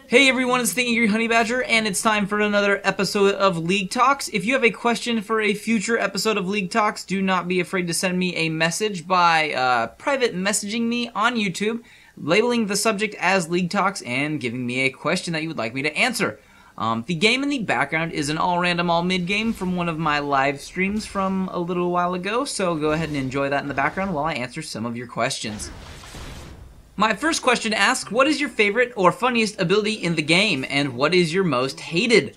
Hey everyone, it's TheAngryHoneyBadger, and it's time for another episode of League Talks. If you have a question for a future episode of League Talks, do not be afraid to send me a message by private messaging me on YouTube, labeling the subject as League Talks, and giving me a question that you would like me to answer. The game in the background is an all-random, all-mid game from one of my live streams from a little while ago, so go ahead and enjoy that in the background while I answer some of your questions. My first question asks, what is your favorite or funniest ability in the game, and what is your most hated?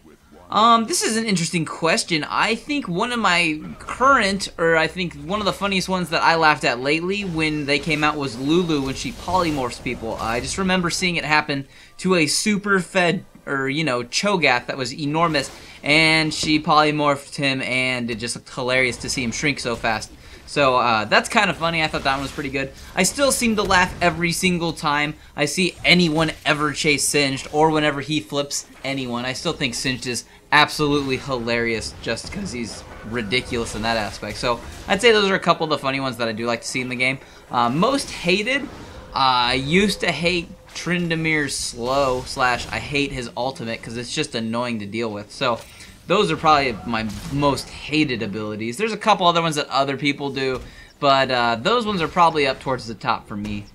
This is an interesting question. I think one of my current, or I think one of the funniest ones that I laughed at lately when they came out was Lulu when she polymorphs people. I just remember seeing it happen to a super fed, or Cho'Gath that was enormous, and she polymorphed him, and it just looked hilarious to see him shrink so fast. So that's kind of funny. I thought that one was pretty good. I still seem to laugh every single time I see anyone ever chase Singed, or whenever he flips anyone. I still think Singed is absolutely hilarious just because he's ridiculous in that aspect. So I'd say those are a couple of the funny ones that I do like to see in the game. Most hated, I used to hate Tryndamere's slow / I hate his ultimate because it's just annoying to deal with. So those are probably my most hated abilities. There's a couple other ones that other people do, but those ones are probably up towards the top for me.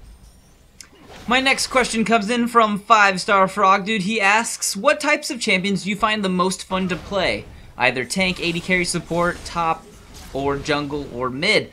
My next question comes in from 5-Star Frog Dude. He asks, what types of champions do you find the most fun to play? Either tank, AD carry, support, top, or jungle, or mid.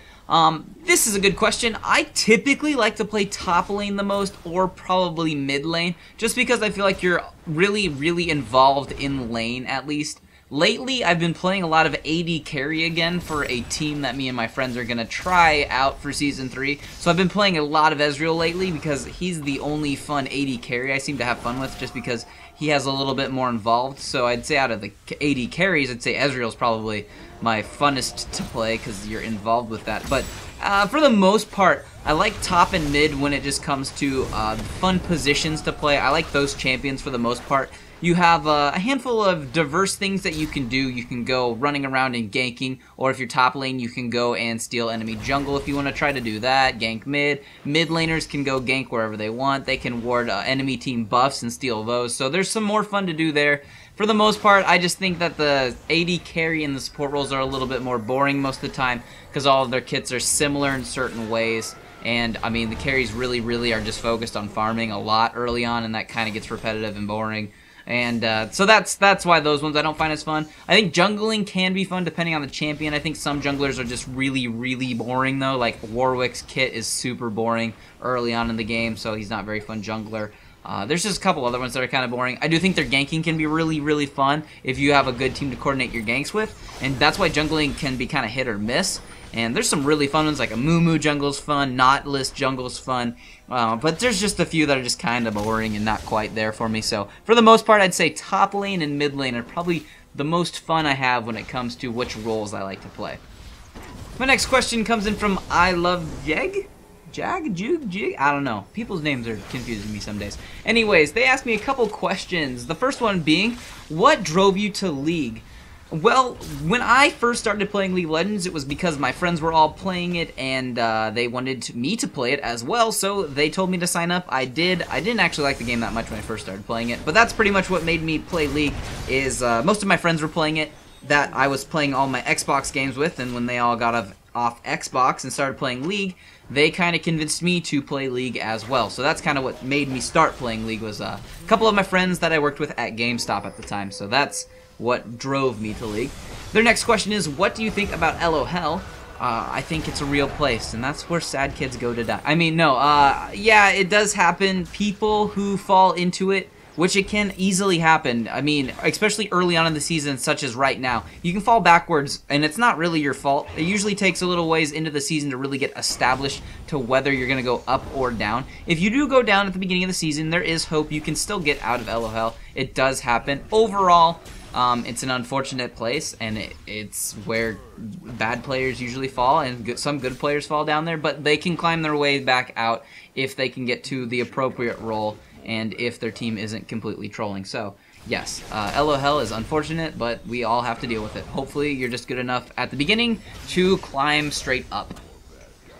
This is a good question. I typically like to play top lane the most, or probably mid lane, just because I feel like you're really involved in lane at least. Lately, I've been playing a lot of AD carry again for a team that me and my friends are going to try out for Season 3. So I've been playing a lot of Ezreal lately because he's the only fun AD carry I seem to have fun with, just because he has a little bit more involved. So I'd say out of the AD carries, I'd say Ezreal's probably my funnest to play because you're involved with that. But for the most part, I like top and mid when it just comes to fun positions to play. I like those champions for the most part. You have a handful of diverse things that you can do. You can go running around and ganking, or if you're top lane, you can go and steal enemy jungle if you want to try to do that. Gank mid. Mid laners can go gank wherever they want. They can ward enemy team buffs and steal those. So there's some more fun to do there. For the most part, I just think that the AD carry and the support roles are a little bit more boring most of the time because all of their kits are similar in certain ways. And, I mean, the carries really are just focused on farming a lot early on, and that kind of gets repetitive and boring. And so that's why those ones I don't find as fun. I think jungling can be fun depending on the champion. I think some junglers are just really boring though. Like Warwick's kit is super boring early on in the game, so he's not very fun jungler. There's just a couple other ones that are kind of boring. I do think their ganking can be really fun if you have a good team to coordinate your ganks with, and that's why jungling can be kind of hit or miss. And there's some really fun ones, like a Moo jungle's fun, Nautilus jungle's fun, but there's just a few that are just kind of boring and not quite there for me. So for the most part, I'd say top lane and mid lane are probably the most fun I have when it comes to which roles I like to play. My next question comes in from I Love Jeg? Jig? I don't know. People's names are confusing me some days. Anyways, they asked me a couple questions. The first one being, what drove you to League? Well, when I first started playing League of Legends, it was because my friends were all playing it, and they wanted me to play it as well, so they told me to sign up. I did. I didn't actually like the game that much when I first started playing it, but that's pretty much what made me play League, is most of my friends were playing it, that I was playing all my Xbox games with, and when they all got off Xbox and started playing League, they kind of convinced me to play League as well. So that's kind of what made me start playing League, was a couple of my friends that I worked with at GameStop at the time, so that's what drove me to League. Their next question is, what do you think about LOL? I think it's a real place, and that's where sad kids go to die. I mean, no, yeah, it does happen. People who fall into it, which it can easily happen. I mean, especially early on in the season, such as right now, you can fall backwards, and it's not really your fault. It usually takes a little ways into the season to really get established to whether you're going to go up or down. If you do go down at the beginning of the season, there is hope. You can still get out of LOL. It does happen. Overall, it's an unfortunate place, and it's where bad players usually fall, and some good players fall down there, but they can climb their way back out if they can get to the appropriate role, and if their team isn't completely trolling. So, yes, LOL is unfortunate, but we all have to deal with it. Hopefully, you're just good enough at the beginning to climb straight up.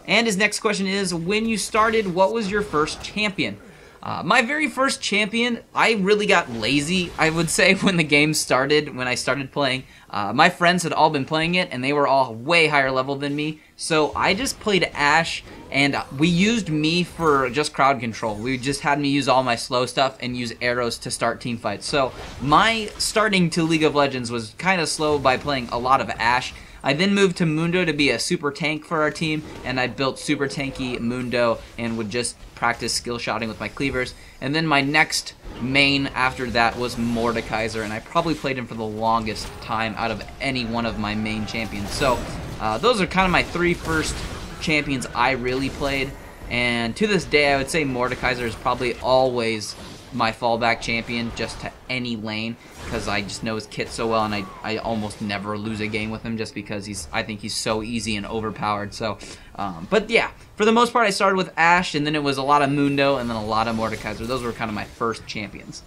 And his next question is, when you started, what was your first champion? My very first champion, I really got lazy, I would say, when the game started, when I started playing. My friends had all been playing it, and they were all way higher level than me, so I just played Ashe, and we used me for just crowd control. We just had me use all my slow stuff and use arrows to start team fights. So my starting to League of Legends was kind of slow by playing a lot of Ashe. I then moved to Mundo to be a super tank for our team, and I built super tanky Mundo and would just practice skill shotting with my cleavers. And then my next main after that was Mordekaiser, and I probably played him for the longest time out of any one of my main champions. So those are kind of my three first champions I really played, and to this day I would say Mordekaiser is probably always my fallback champion just to any lane, because I just know his kit so well, and I almost never lose a game with him just because I think he's so easy and overpowered. So, but yeah, for the most part I started with Ashe, and then it was a lot of Mundo, and then a lot of Mordekaiser. Those were kind of my first champions.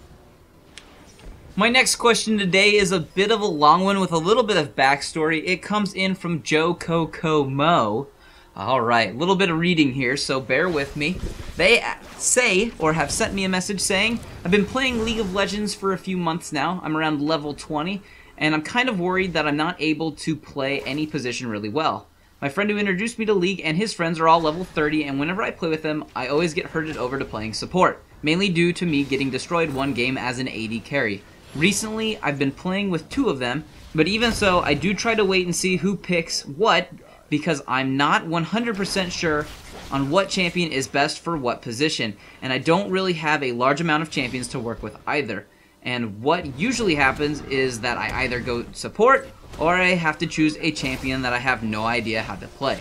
My next question today is a bit of a long one with a little bit of backstory. It comes in from Joe Coco Mo. Alright, a little bit of reading here, so bear with me. They say, or have sent me a message saying, I've been playing League of Legends for a few months now. I'm around level 20, and I'm kind of worried that I'm not able to play any position really well. My friend who introduced me to League and his friends are all level 30, and whenever I play with them, I always get herded over to playing support, mainly due to me getting destroyed one game as an AD carry. Recently, I've been playing with two of them, but even so, I do try to wait and see who picks what, because I'm not 100% sure on what champion is best for what position, and I don't really have a large amount of champions to work with either. And what usually happens is that I either go support, or I have to choose a champion that I have no idea how to play.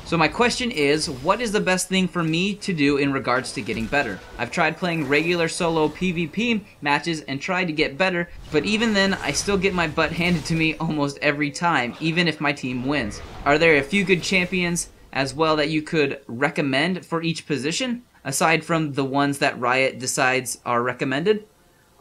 So my question is, what is the best thing for me to do in regards to getting better? I've tried playing regular solo PvP matches and tried to get better, but even then I still get my butt handed to me almost every time, even if my team wins. Are there a few good champions as well that you could recommend for each position, aside from the ones that Riot decides are recommended?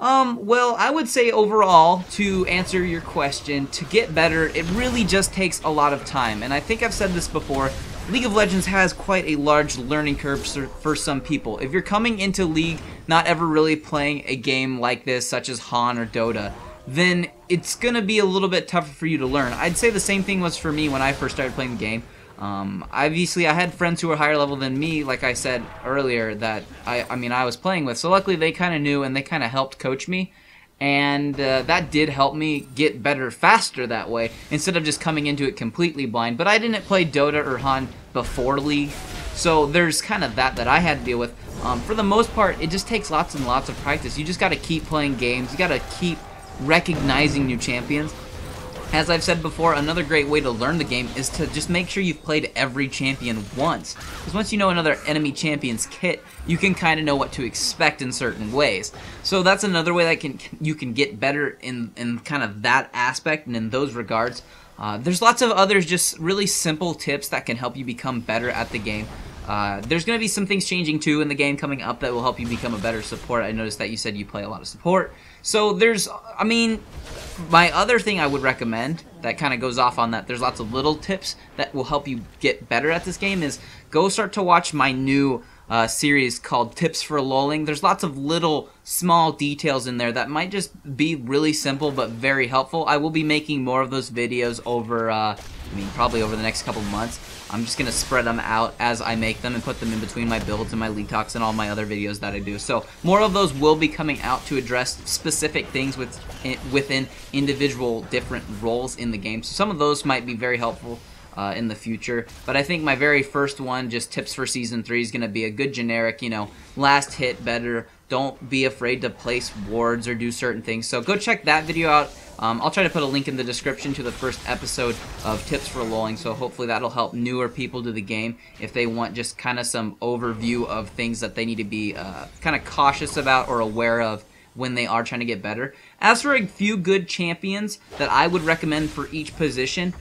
Well, I would say overall, to answer your question, to get better, it really just takes a lot of time, and I think I've said this before, League of Legends has quite a large learning curve for some people. If you're coming into League not ever really playing a game like this, such as Han or Dota, then it's going to be a little bit tougher for you to learn. I'd say the same thing was for me when I first started playing the game. Obviously, I had friends who were higher level than me, like I said earlier, that I was playing with. So luckily, they kind of knew and they kind of helped coach me. And that did help me get better faster that way, instead of just coming into it completely blind. But I didn't play Dota or Han before League, so there's kind of that I had to deal with. For the most part, it just takes lots and lots of practice. You just got to keep playing games. You got to keep recognizing new champions. As I've said before, another great way to learn the game is to just make sure you've played every champion once. Because once you know another enemy champion's kit, you can kind of know what to expect in certain ways. So that's another way that you can get better in kind of that aspect and in those regards. There's lots of others just really simple tips that can help you become better at the game. There's going to be some things changing too in the game coming up that will help you become a better support. I noticed that you said you play a lot of support. So my other thing I would recommend that kind of goes off on that, there's lots of little tips that will help you get better at this game, is go start to watch my new series called Tips for Lolling. There's lots of little small details in there that might just be really simple but very helpful. I will be making more of those videos over, probably over the next couple months. I'm just going to spread them out as I make them and put them in between my builds and my League Talks and all my other videos that I do. So more of those will be coming out to address specific things within individual different roles in the game. So some of those might be very helpful in the future. But I think my very first one, just tips for Season 3, is going to be a good generic, last hit better. Don't be afraid to place wards or do certain things. So go check that video out. I'll try to put a link in the description to the first episode of Tips for Lolling, so hopefully that'll help newer people to the game if they want just kind of some overview of things that they need to be kind of cautious about or aware of when they are trying to get better. As for a few good champions that I would recommend for each position,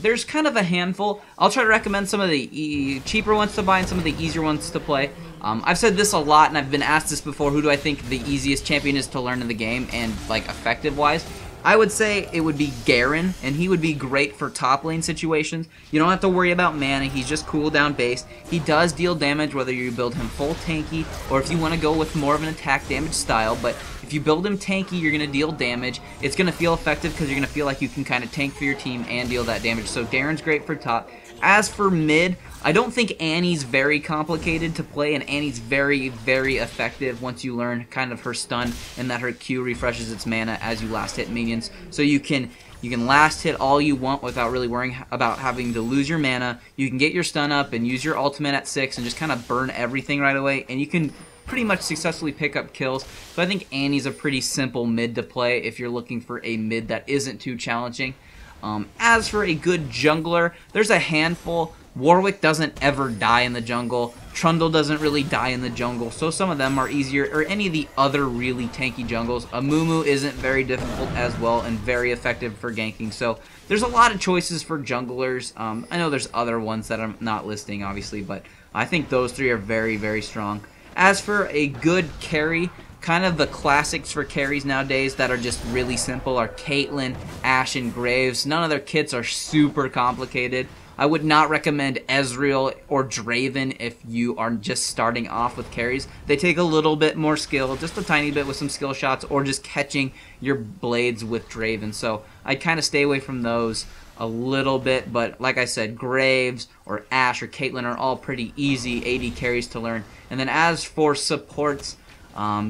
there's kind of a handful. I'll try to recommend some of the cheaper ones to buy and some of the easier ones to play. I've said this a lot, and I've been asked this before, who do I think the easiest champion is to learn in the game and, effective-wise? I would say it would be Garen, and he would be great for top lane situations. You don't have to worry about mana, he's just cooldown based. He does deal damage whether you build him full tanky, or if you want to go with more of an attack damage style, but if you build him tanky, you're going to deal damage. It's going to feel effective because you're going to feel like you can kind of tank for your team and deal that damage. So Garen's great for top. As for mid, I don't think Annie's very complicated to play, and Annie's very, very effective once you learn kind of her stun and that her Q refreshes its mana as you last hit minions. So you can last hit all you want without really worrying about having to lose your mana. You can get your stun up and use your ultimate at 6 and just kind of burn everything right away, and you can pretty much successfully pick up kills. So I think Annie's a pretty simple mid to play if you're looking for a mid that isn't too challenging. As for a good jungler, there's a handful. Warwick doesn't ever die in the jungle. Trundle doesn't really die in the jungle, so some of them are easier, or any of the other really tanky jungles. Amumu isn't very difficult as well and very effective for ganking, so there's a lot of choices for junglers. I know there's other ones that I'm not listing, obviously, but I think those three are very, very strong. As for a good carry, kind of the classics for carries nowadays that are just really simple are Caitlyn, Ashe, and Graves. None of their kits are super complicated. I would not recommend Ezreal or Draven if you are just starting off with carries. They take a little bit more skill, just a tiny bit with some skill shots, or just catching your blades with Draven. So I'd kind of stay away from those a little bit, but like I said, Graves or Ashe or Caitlyn are all pretty easy AD carries to learn. And then as for supports,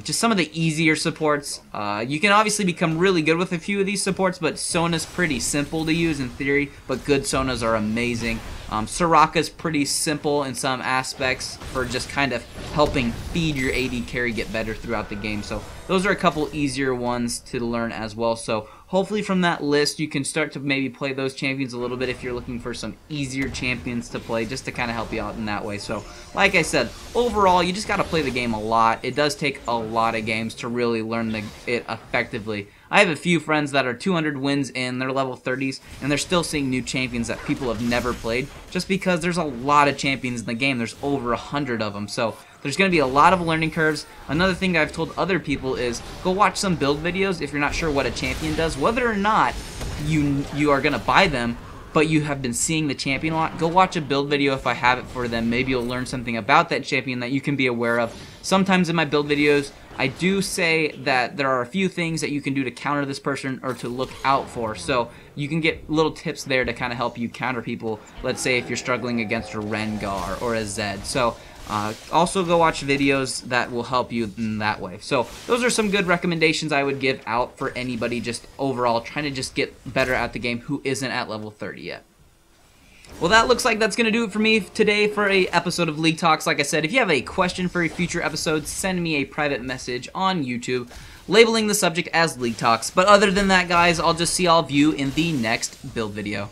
just some of the easier supports. You can obviously become really good with a few of these supports, but Sona's pretty simple to use in theory, but good Sonas are amazing. Soraka's pretty simple in some aspects for just kind of helping feed your AD carry get better throughout the game. So those are a couple easier ones to learn as well. So hopefully from that list you can start to maybe play those champions a little bit if you're looking for some easier champions to play, just to kind of help you out in that way. So like I said, overall you just got to play the game a lot. It does take a lot of games to really learn it effectively. I have a few friends that are 200 wins in, they're level 30s, and they're still seeing new champions that people have never played, just because there's a lot of champions in the game. There's over 100 of them, so there's going to be a lot of learning curves. Another thing I've told other people is go watch some build videos if you're not sure what a champion does. Whether or not you are going to buy them, but you have been seeing the champion a lot, go watch a build video if I have it for them. Maybe you'll learn something about that champion that you can be aware of. Sometimes in my build videos, I do say that there are a few things that you can do to counter this person or to look out for. So you can get little tips there to kind of help you counter people. Let's say if you're struggling against a Rengar or a Zed. So also go watch videos that will help you in that way. So those are some good recommendations I would give out for anybody just overall trying to just get better at the game who isn't at level 30 yet. Well, that looks like that's going to do it for me today for a episode of League Talks. Like I said, if you have a question for a future episode, send me a private message on YouTube labeling the subject as League Talks. But other than that, guys, I'll just see all of you in the next build video.